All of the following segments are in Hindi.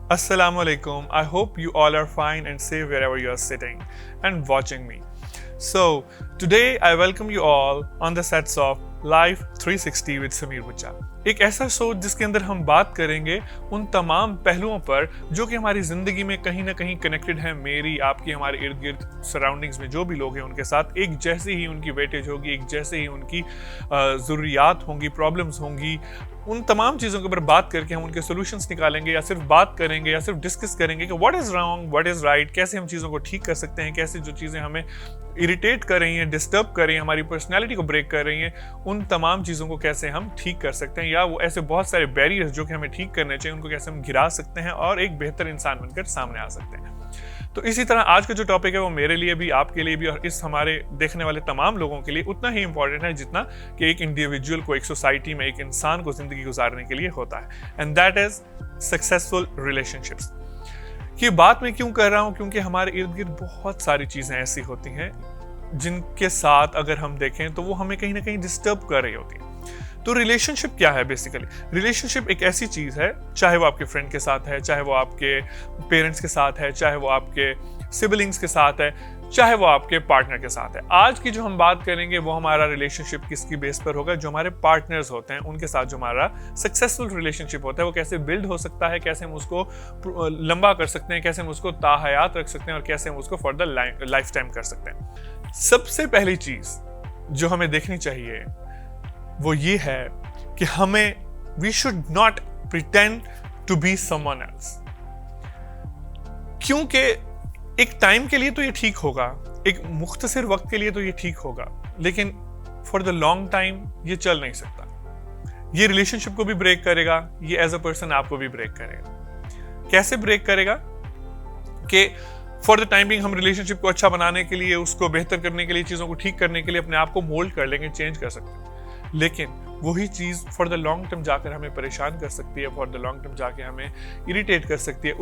Assalamu alaikum. I hope you all are fine and safe wherever you are sitting and watching me. So, today I welcome you all on the sets of Life 360 with Sameer Bucha. एक ऐसा शो जिसके अंदर हम बात करेंगे उन तमाम पहलुओं पर जो कि हमारी जिंदगी में कहीं ना कहीं कनेक्टेड है। मेरी, आपकी, हमारे इर्द गिर्द सराउंडिंग्स में जो भी लोग हैं उनके साथ एक जैसी ही उनकी वेटेज होगी, एक जैसे ही उनकी ज़रूरियात होंगी, प्रॉब्लम्स होंगी। उन तमाम चीज़ों के ऊपर बात करके हम उनके सोल्यूशंस निकालेंगे, या सिर्फ बात करेंगे या सिर्फ डिस्कस करेंगे कि what is wrong, what is right, कैसे हम चीज़ों को ठीक कर सकते हैं, कैसे जो चीज़ें हमें इरिटेट कर रही हैं, डिस्टर्ब कर रही हैं, हमारी पर्सनैलिटी को ब्रेक कर रही हैं, उन तमाम चीज़ों को कैसे हम ठीक कर सकते हैं, या वो ऐसे बहुत सारे बैरियर्स जो कि हमें ठीक करने चाहिए उनको कैसे हम गिरा सकते हैं और एक बेहतर इंसान बनकर सामने आ सकते हैं। तो इसी तरह आज का जो टॉपिक है वो मेरे लिए भी, आपके लिए भी और इस हमारे देखने वाले तमाम लोगों के लिए उतना ही इंपॉर्टेंट है जितना कि एक इंडिविजुअल को, एक सोसाइटी में, एक इंसान को जिंदगी गुजारने के लिए होता है। And that is successful relationships. की बात मैं क्यों कर रहा हूं? क्योंकि हमारे इर्द गिर्द बहुत सारी चीजें ऐसी होती हैं जिनके साथ अगर हम देखें तो वो हमें कहीं ना कहीं डिस्टर्ब कर रही होती है। तो रिलेशनशिप क्या है? बेसिकली रिलेशनशिप एक ऐसी चीज है, चाहे वो आपके फ्रेंड के साथ है, चाहे वो आपके पेरेंट्स के साथ है, चाहे वो आपके सिबलिंग्स के साथ है, चाहे वो आपके पार्टनर के साथ है। आज की जो हम बात करेंगे वो हमारा रिलेशनशिप किसकी बेस पर होगा? जो हमारे पार्टनर्स होते हैं उनके साथ जो हमारा सक्सेसफुल रिलेशनशिप होता है वो कैसे बिल्ड हो सकता है, कैसे हम उसको लंबा कर सकते हैं, कैसे हम उसको ताहयात रख सकते हैं और कैसे हम उसको फॉर द लाइफ टाइम कर सकते हैं। सबसे पहली चीज जो हमें देखनी चाहिए वो ये है कि we should not pretend to be someone else. क्योंकि एक टाइम के लिए तो ये ठीक होगा, एक मुख्तसर वक्त के लिए तो ये ठीक होगा, लेकिन फॉर द लॉन्ग टाइम ये चल नहीं सकता। ये रिलेशनशिप को भी ब्रेक करेगा, ये एज अ पर्सन आपको भी ब्रेक करेगा। कैसे ब्रेक करेगा? कि फॉर द टाइम बिंग हम रिलेशनशिप को अच्छा बनाने के लिए, उसको बेहतर करने के लिए, चीजों को ठीक करने के लिए अपने आप को मोल्ड कर लेंगे, चेंज कर सकते हैं, लेकिन वही चीज फॉर द लॉन्ग टर्म जाकर हमें परेशान कर सकती है, फॉर द लॉन्ग टर्म जाके हमें इरिटेट कर सकती है।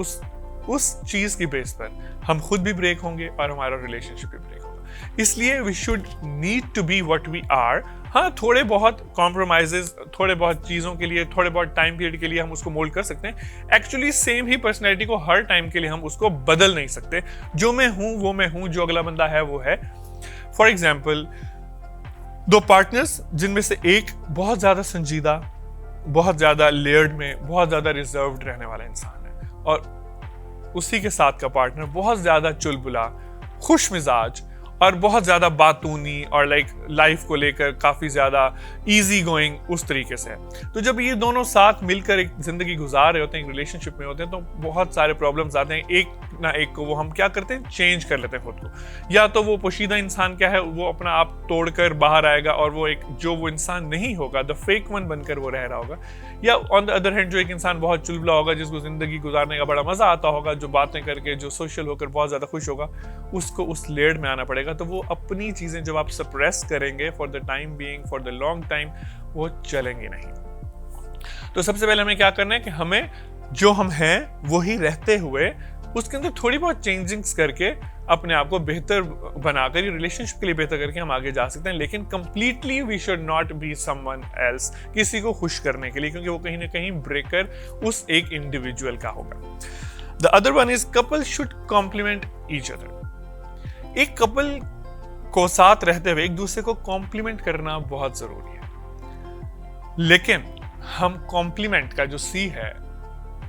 उस चीज की बेस पर हम खुद भी ब्रेक होंगे और हमारा रिलेशनशिप भी ब्रेक होगा। इसलिए we should need to be what we are. हाँ, थोड़े बहुत कॉम्प्रोमाइजेस, थोड़े बहुत चीजों के लिए, थोड़े बहुत टाइम पीरियड के लिए हम उसको मोल्ड कर सकते हैं। एक्चुअली सेम ही पर्सनैलिटी को हर टाइम के लिए हम उसको बदल नहीं सकते। जो मैं हूं वो मैं हूं, जो अगला बंदा है वो है। फॉर एग्जाम्पल, दो पार्टनर्स जिनमें से एक बहुत ज्यादा संजीदा, बहुत ज्यादा लेयर्ड में, बहुत ज्यादा रिजर्व्ड रहने वाला इंसान है, और उसी के साथ का पार्टनर बहुत ज्यादा चुलबुला, खुश मिजाज और बहुत ज्यादा बातूनी और लाइफ को लेकर काफी ज्यादा इजी गोइंग उस तरीके से है। तो जब ये दोनों साथ मिलकर एक जिंदगी गुजार रहे होते हैं, एक रिलेशनशिप में होते हैं, तो बहुत सारे प्रॉब्लम्स आते हैं। एक ना एक को वो हम क्या करते हैं, चेंज कर लेते हैं खुद को। या तो वो पोशीदा इंसान क्या है, वो अपना आप तोड़कर बाहर आएगा और वो एक जो वो इंसान नहीं होगा, द फेक वन बनकर वो रह रहा होगा। या ऑन द अदर हैंड जो एक इंसान बहुत चुलबुला होगा, जिसको जिंदगी गुजारने का बड़ा मजा आता होगा, जो बातें करके, जो सोशल होकर बहुत ज्यादा खुश होगा, उसको उस लेयर में आना पड़ेगा। तो वो अपनी चीजें जब आप सप्रेस करेंगे for the time being, for the long time, वो चलेंगी नहीं। तो सबसे पहले हमें क्या करना है कि हमें जो हम हैं वही रहते हुए उसके अंदर थोड़ी बहुत चेंजिंग्स करके अपने आप को बेहतर बनाकर, रिलेशनशिप के लिए बेहतर करके हम आगे जा सकते हैं। लेकिन completely we should not be someone else, किसी को खुश करने के लिए, क्योंकि वो कहीं ना कहीं ब्रेकर उस एक इंडिविजुअल का होगा। The other one is couple should complement each other. एक कपल को साथ रहते हुए एक दूसरे को कॉम्प्लीमेंट करना बहुत जरूरी है, लेकिन हम कॉम्प्लीमेंट का जो सी है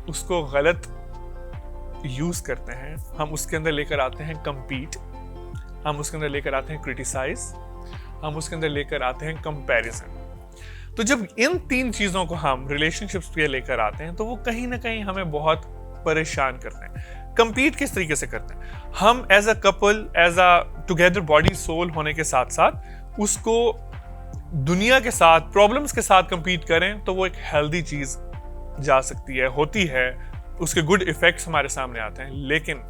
उसको गलत यूज करते हैं। हम उसके अंदर लेकर आते हैं कंपीट, हम उसके अंदर लेकर आते हैं क्रिटिसाइज, हम उसके अंदर लेकर आते हैं कंपैरिजन। तो जब इन तीन चीजों को हम रिलेशनशिप्स पे लेकर आते हैं तो वो कहीं ना कहीं हमें बहुत परेशान करते हैं। कंपीट किस तरीके से करते हैं? हम as a couple, as a together body soul होने के साथ साथ उसको दुनिया के साथ, प्रॉब्लम्स के साथ कंपीट करें तो वो एक हेल्दी चीज जा सकती है, होती है, उसके गुड इफेक्ट्स हमारे सामने आते हैं। लेकिन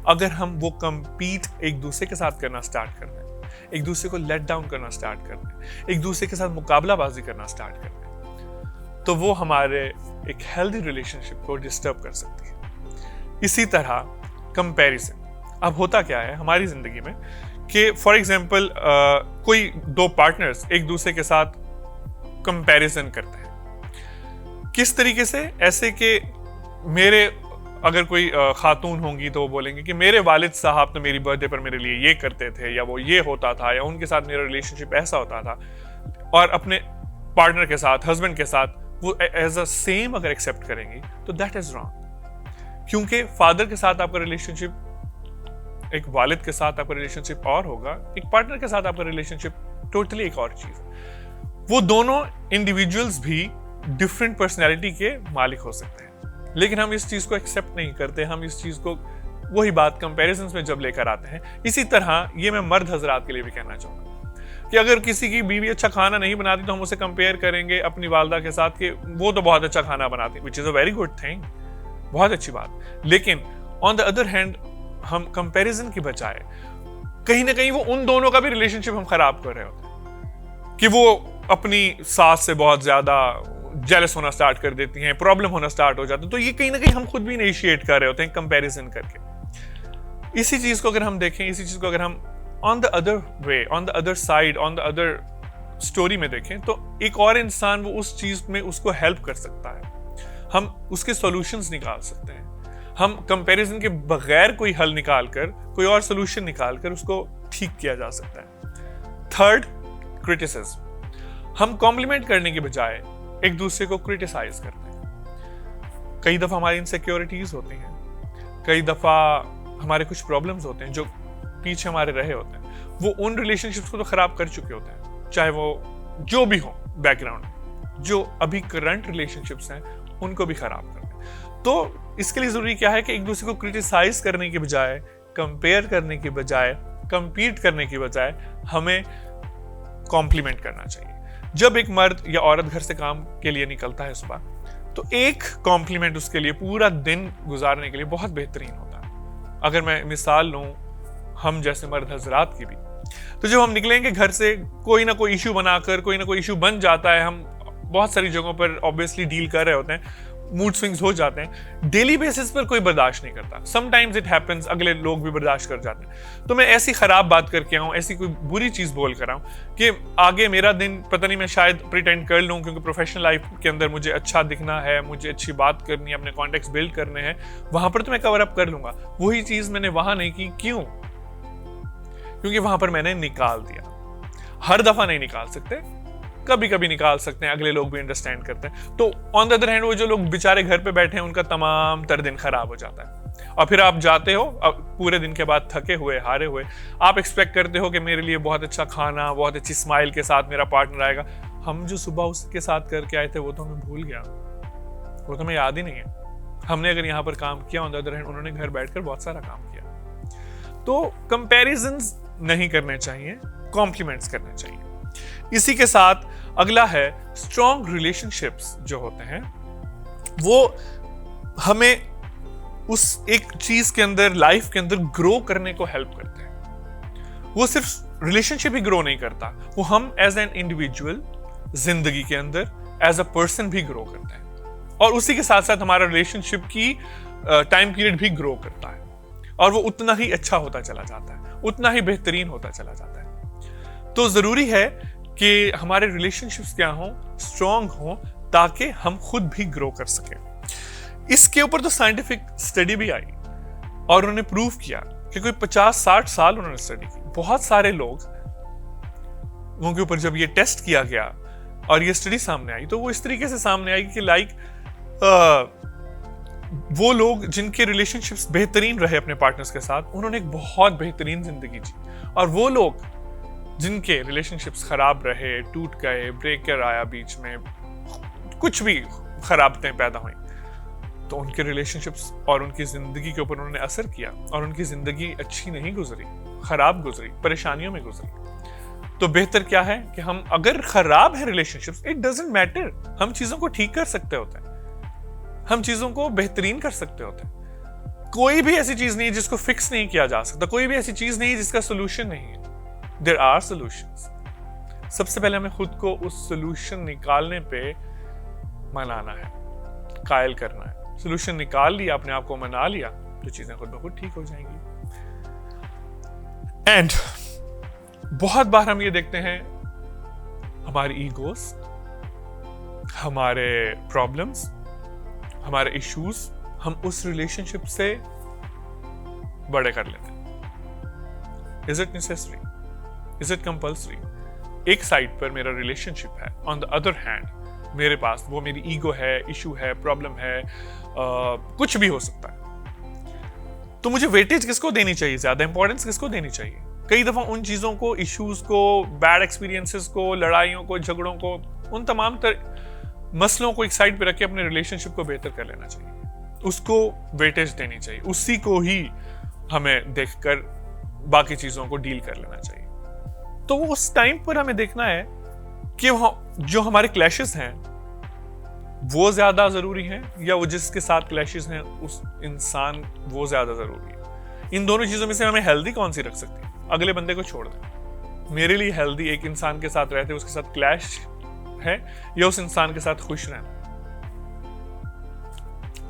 अगर हम वो कंपीट एक दूसरे के साथ करना स्टार्ट कर दें, एक दूसरे को लेट डाउन करना स्टार्ट कर दें, एक दूसरे के साथ मुकाबलाबाजी करना स्टार्ट कर दें, तो वो हमारे एक हेल्दी रिलेशनशिप को डिस्टर्ब कर सकती है। इसी तरह कंपैरिजन। अब होता क्या है हमारी जिंदगी में कि फॉर एग्जाम्पल कोई दो पार्टनर्स एक दूसरे के साथ कंपैरिजन करते हैं। किस तरीके से? ऐसे कि मेरे अगर कोई खातून होंगी तो वो बोलेंगे कि मेरे वालिद साहब तो मेरी बर्थडे पर मेरे लिए ये करते थे, या वो ये होता था, या उनके साथ मेरा रिलेशनशिप ऐसा होता था। और अपने पार्टनर के साथ, हस्बैंड के साथ वो एज अ सेम अगर एक्सेप्ट करेंगी तो दैट इज रॉन्ग। क्योंकि फादर के साथ आपका रिलेशनशिप, एक वालिद के साथ आपका रिलेशनशिप और होगा, एक पार्टनर के साथ आपका रिलेशनशिप टोटली एक और चीज है। वो दोनों इंडिविजुअल्स भी डिफरेंट पर्सनैलिटी के मालिक हो सकते हैं, लेकिन हम इस चीज को एक्सेप्ट नहीं करते। हम इस चीज को, वही बात कंपैरिजंस में जब लेकर आते हैं। इसी तरह ये मैं मर्द हजरात के लिए भी कहना चाहूंगा कि अगर किसी की बीवी अच्छा खाना नहीं बनाती तो हम उसे कंपेयर करेंगे अपनी वालदा के साथ कि वो तो बहुत अच्छा खाना बनाती, which is a very good thing, बहुत अच्छी बात। लेकिन ऑन द अदर हैंड हम कंपैरिजन की बजाय कहीं ना कहीं वो उन दोनों का भी रिलेशनशिप हम खराब कर रहे होते हैं कि वो अपनी सास से बहुत ज्यादा जेलस होना स्टार्ट कर देती हैं, प्रॉब्लम होना स्टार्ट हो जाता है। तो ये कहीं ना कहीं हम खुद भी इनिशिएट कर रहे होते हैं कंपैरिजन करके। इसी चीज को अगर हम देखें, इसी चीज को अगर हम on the other way, on the other side, on the other story में देखें, तो एक और इंसान वो उस चीज में उसको हेल्प कर सकता है। हम उसके सॉल्यूशंस निकाल सकते हैं। हम कंपैरिजन के बगैर कोई हल निकालकर, कोई और सॉल्यूशन निकालकर उसको ठीक किया जा सकता है। Third, criticism. हम कॉम्प्लीमेंट करने के बजाय एक दूसरे को क्रिटिसाइज करते हैं। कई दफा हमारी इनसिक्योरिटीज होती हैं, कई दफा हमारे कुछ प्रॉब्लम्स होते हैं जो पीछे हमारे रहे होते हैं। वो उन रिलेशनशिप्स को तो खराब कर चुके होते हैं, चाहे वो जो भी हो बैकग्राउंड में। जो अभी करंट रिलेशनशिप्स हैं उनको भी खराब करते हैं। तो इसके लिए जरूरी क्या है कि एक दूसरे को क्रिटिसाइज करने के बजाय, कंपेयर करने के बजाय, कंपीट करने के बजाय हमें कॉम्प्लीमेंट करना चाहिए। जब एक मर्द या औरत घर से काम के लिए निकलता है सुबह, तो एक कॉम्प्लीमेंट उसके लिए पूरा दिन गुजारने के लिए बहुत बेहतरीन होता है। अगर मैं मिसाल लूं हम जैसे मर्द हजरात की भी, तो जब हम निकलेंगे घर से, कोई ना कोई इशू बनाकर, कोई ना कोई इशू बन जाता है। हम बहुत सारी जगहों पर ऑब्वियसली डील कर रहे होते हैं, मूड स्विंग्स हो जाते हैं। डेली बेसिस पर कोई बर्दाश्त नहीं करता, समटाइम्स इट हैपेंस, अगले लोग भी बर्दाश्त कर जाते हैं। तो मैं ऐसी खराब बात करके आऊं, ऐसी कोई बुरी चीज बोल कर आऊं कि आगे मेरा दिन, पता नहीं, मैं शायद प्रिटेंड कर लूं क्योंकि प्रोफेशनल लाइफ के अंदर मुझे अच्छा दिखना है, मुझे अच्छी बात करनी है, अपने कॉन्टेक्ट्स बिल्ड करने हैं, वहां पर तो मैं कवर अप कर लूंगा। वही चीज मैंने वहां नहीं की। क्यों? क्योंकि वहां पर मैंने निकाल दिया। हर दफा नहीं निकाल सकते, कभी कभी निकाल सकते हैं, अगले लोग भी अंडरस्टैंड करते हैं। तो ऑन द अदर हैंड वो जो लोग बेचारे घर पे बैठे हैं उनका तमाम तर दिन खराब हो जाता है। और फिर आप जाते हो पूरे दिन के बाद थके हुए, हारे हुए, आप एक्सपेक्ट करते हो कि मेरे लिए बहुत अच्छा खाना, बहुत अच्छी स्माइल के साथ मेरा पार्टनर आएगा। हम जो सुबह उसके साथ करके आए थे वो तो हमें भूल गया, वो तो हमें याद ही नहीं है। हमने अगर यहाँ पर काम किया, ऑन द अदर हैंड उन्होंने घर बैठकर बहुत सारा काम किया। तो कंपैरिजंस नहीं करने चाहिए, कॉम्प्लीमेंट्स करने चाहिए। इसी के साथ अगला है स्ट्रॉन्ग रिलेशनशिप्स जो होते हैं वो हमें उस एक चीज के अंदर, लाइफ के अंदर ग्रो करने को हेल्प करते हैं। वो सिर्फ रिलेशनशिप ही ग्रो नहीं करता, वो हम एज एन इंडिविजुअल जिंदगी के अंदर एज अ पर्सन भी ग्रो करते हैं। और उसी के साथ साथ हमारा रिलेशनशिप की टाइम पीरियड भी ग्रो करता है, और वो उतना ही अच्छा होता चला जाता है, उतना ही बेहतरीन होता चला जाता है। तो जरूरी है कि हमारे रिलेशनशिप्स क्या हों, स्ट्रॉन्ग हों, ताकि हम खुद भी ग्रो कर सकें। इसके ऊपर तो साइंटिफिक स्टडी भी आई और उन्होंने प्रूव किया कि कोई 50-60 साल उन्होंने स्टडी की। बहुत सारे लोगों के ऊपर जब ये टेस्ट किया गया और ये स्टडी सामने आई, तो वो इस तरीके से सामने आई कि वो लोग जिनके रिलेशनशिप्स बेहतरीन रहे अपने पार्टनर्स के साथ, उन्होंने एक बहुत बेहतरीन जिंदगी जी। और वो लोग जिनके रिलेशनशिप्स खराब रहे, टूट गए, ब्रेकर आया बीच में, कुछ भी खराबतें पैदा हुई, तो उनके रिलेशनशिप्स और उनकी जिंदगी के ऊपर उन्होंने असर किया और उनकी जिंदगी अच्छी नहीं गुजरी, खराब गुजरी, परेशानियों में गुजरी। तो बेहतर क्या है कि हम, अगर खराब है रिलेशनशिप्स, इट डजंट मैटर, हम चीजों को ठीक कर सकते होते हैं, हम चीजों को बेहतरीन कर सकते होते हैं। कोई भी ऐसी चीज नहीं है जिसको फिक्स नहीं किया जा सकता, कोई भी ऐसी चीज नहीं है जिसका सोल्यूशन नहीं है। There are solutions. सबसे पहले हमें खुद को उस सोल्यूशन निकालने पे मनाना है, कायल करना है। सोल्यूशन निकाल लिया, अपने आप को मना लिया, तो चीजें खुद ब खुद ठीक हो जाएंगी। एंड बहुत बार हम ये देखते हैं, हमारे ईगोस, हमारे प्रॉब्लम्स, हमारे इश्यूज हम उस रिलेशनशिप से बड़े कर लेते हैं। Is it necessary? Is it compulsory? एक साइड पर मेरा रिलेशनशिप है, ऑन द अदर हैंड मेरे पास वो मेरी ईगो है, इशू है, प्रॉब्लम है, कुछ भी हो सकता है। तो मुझे वेटेज किसको देनी चाहिए, ज्यादा इंपॉर्टेंस किसको देनी चाहिए? कई दफा उन चीजों को, इश्यूज को, बैड एक्सपीरियंसेस को, लड़ाइयों को, झगड़ों को, उन तमाम मसलों को एक साइड पे रख के अपने रिलेशनशिप को बेहतर कर लेना चाहिए, उसको वेटेज देनी चाहिए, उसी को ही हमें देखकर बाकी चीजों को डील कर लेना चाहिए। तो उस टाइम पर हमें देखना है कि जो हमारे क्लैशेस हैं वो ज्यादा जरूरी हैं या वो जिसके साथ क्लैशेस हैं उस इंसान वो ज्यादा जरूरी है। इन दोनों चीजों में से हमें हेल्दी कौन सी रख सकती है? अगले बंदे को छोड़ दें। मेरे लिए हेल्दी एक इंसान के साथ रहते उसके साथ क्लैश है या उस इंसान के साथ खुश रहना?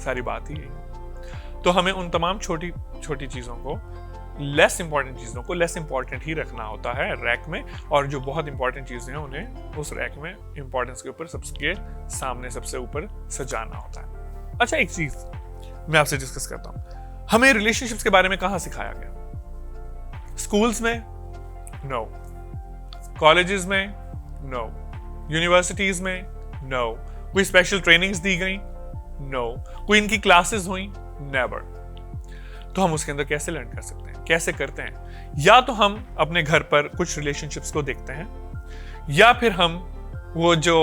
सारी बात ही है। तो हमें उन तमाम छोटी छोटी चीजों को, लेस इंपॉर्टेंट चीजों को लेस इंपॉर्टेंट ही रखना होता है रैक में, और जो बहुत इंपॉर्टेंट चीजें हैं उन्हें उस रैक में इंपॉर्टेंस के ऊपर सबके सामने सबसे ऊपर सजाना होता है। अच्छा, एक चीज मैं आपसे डिस्कस करता हूं, हमें रिलेशनशिप्स के बारे में कहां सिखाया गया? स्कूल्स में? नो। कॉलेजेस में? नो। यूनिवर्सिटीज में? नो। कोई स्पेशल ट्रेनिंग्स दी गई? नो। कोई इनकी क्लासेस हुई? नेवर। तो हम उसके अंदर कैसे लर्न कर सकते हैं, कैसे करते हैं? या तो हम अपने घर पर कुछ रिलेशनशिप्स को देखते हैं, या फिर हम वो जो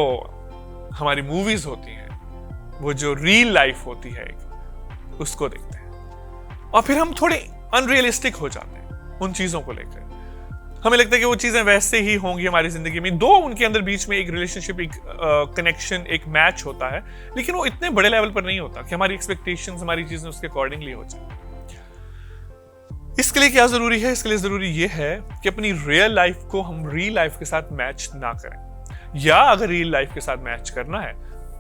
हमारी मूवीज होती हैं, वो जो रियल लाइफ होती है उसको देखते हैं, और फिर हम थोड़े अनरियलिस्टिक हो जाते हैं उन चीजों को लेकर। हमें लगता है कि वो चीजें वैसे ही होंगी हमारी जिंदगी में, दो उनके अंदर बीच में एक रिलेशनशिप, एक कनेक्शन, एक मैच होता है, लेकिन वो इतने बड़े लेवल पर नहीं होता कि हमारी एक्सपेक्टेशंस, हमारी चीजें उसके अकॉर्डिंगली हो जाए। इसके लिए क्या जरूरी है? इसके लिए जरूरी ये है कि अपनी रियल लाइफ को हम रियल लाइफ के साथ मैच ना करें, या अगर रियल लाइफ के साथ मैच करना है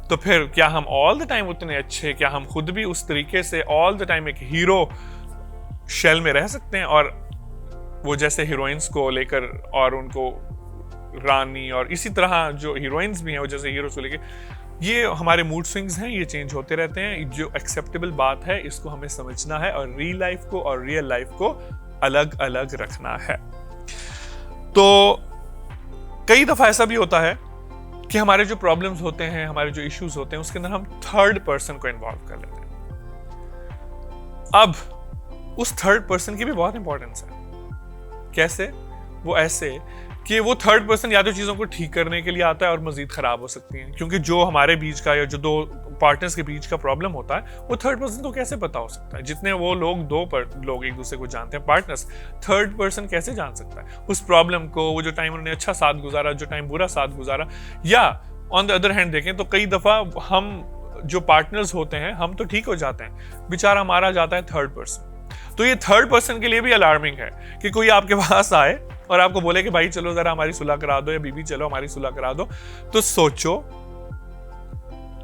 तो फिर क्या हम ऑल द टाइम उतने अच्छे, क्या हम खुद भी उस तरीके से ऑल द टाइम एक हीरो शेल में रह सकते हैं, और वो जैसे हीरोइंस को लेकर और उनको रानी और इसी तरह जो हीरोइंस भी हैं वो जैसे हीरोज को लेकर, ये हमारे मूड स्विंग्स हैं, ये चेंज होते रहते हैं। जो एक्सेप्टेबल बात है इसको हमें समझना है, और रियल लाइफ को और रियल लाइफ को अलग अलग रखना है। तो कई दफा ऐसा भी होता है कि हमारे जो प्रॉब्लम्स होते हैं, हमारे जो इश्यूज होते हैं, उसके अंदर हम थर्ड पर्सन को इन्वॉल्व कर लेते हैं। अब उस थर्ड पर्सन की भी बहुत इंपॉर्टेंस है। कैसे? वो ऐसे कि वो थर्ड पर्सन या तो चीजों को ठीक करने के लिए आता है और मजीद खराब हो सकती हैं, क्योंकि जो हमारे बीच का या जो दो पार्टनर्स के बीच का प्रॉब्लम होता है वो थर्ड पर्सन को कैसे पता हो सकता है? जितने वो लोग लोग एक दूसरे को जानते हैं, पार्टनर्स, थर्ड पर्सन कैसे जान सकता है उस प्रॉब्लम को? वो जो टाइम उन्होंने अच्छा साथ गुजारा, जो टाइम बुरा साथ गुजारा। या ऑन द अदर हैंड देखें तो कई दफा हम जो पार्टनर्स होते हैं, हम तो ठीक हो जाते हैं, बेचारा मारा जाता है थर्ड पर्सन। तो ये थर्ड पर्सन के लिए भी अलार्मिंग है कि कोई आपके पास आए और आपको बोले कि भाई चलो जरा हमारी सुलह करा दो, या बीबी चलो हमारी सुलह करा दो, तो सोचो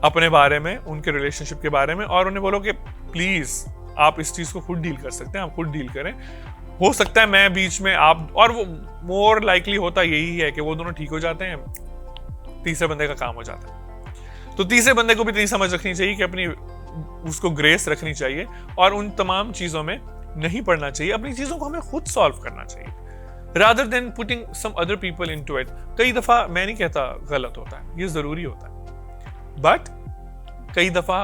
अपने बारे में, उनके रिलेशनशिप के बारे में, और उन्हें बोलो कि प्लीज आप इस चीज को खुद डील कर सकते हैं, आप खुद डील करें। हो सकता है मैं बीच में आप, और वो मोर लाइकली होता यही है कि वो दोनों ठीक हो जाते हैं, तीसरे बंदे का काम हो जाता है। तो तीसरे बंदे को भी इतनी समझ रखनी चाहिए कि अपनी उसको ग्रेस रखनी चाहिए, और उन तमाम चीजों में नहीं पड़ना चाहिए। अपनी चीजों को हमें खुद सॉल्व करना चाहिए, rather than putting some other people into it। कई दफा मैं नहीं कहता गलत होता है, ये जरूरी होता है, बट कई दफा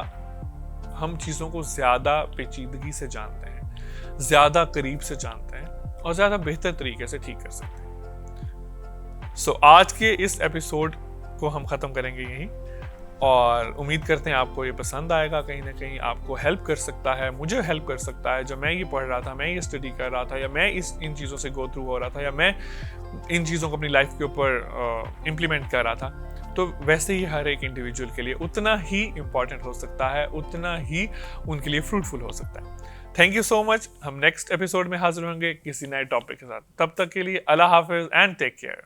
हम चीजों को ज्यादा पेचीदगी से जानते हैं, ज्यादा करीब से जानते हैं, और ज्यादा बेहतर तरीके से ठीक कर सकते हैं। सो आज के इस एपिसोड को हम खत्म करेंगे यहीं, और उम्मीद करते हैं आपको ये पसंद आएगा, कहीं ना कहीं आपको हेल्प कर सकता है, मुझे हेल्प कर सकता है। जब मैं ये पढ़ रहा था, मैं ये स्टडी कर रहा था, या मैं इन चीज़ों से गो थ्रू हो रहा था, या मैं इन चीज़ों को अपनी लाइफ के ऊपर इम्प्लीमेंट कर रहा था, तो वैसे ही हर एक इंडिविजुअल के लिए उतना ही इम्पॉर्टेंट हो सकता है, उतना ही उनके लिए फ्रूटफुल हो सकता है। Thank you so much. हम नेक्स्ट एपिसोड में हाजिर होंगे किसी नए टॉपिक के साथ। तब तक के लिए अल्लाह हाफिज एंड टेक केयर।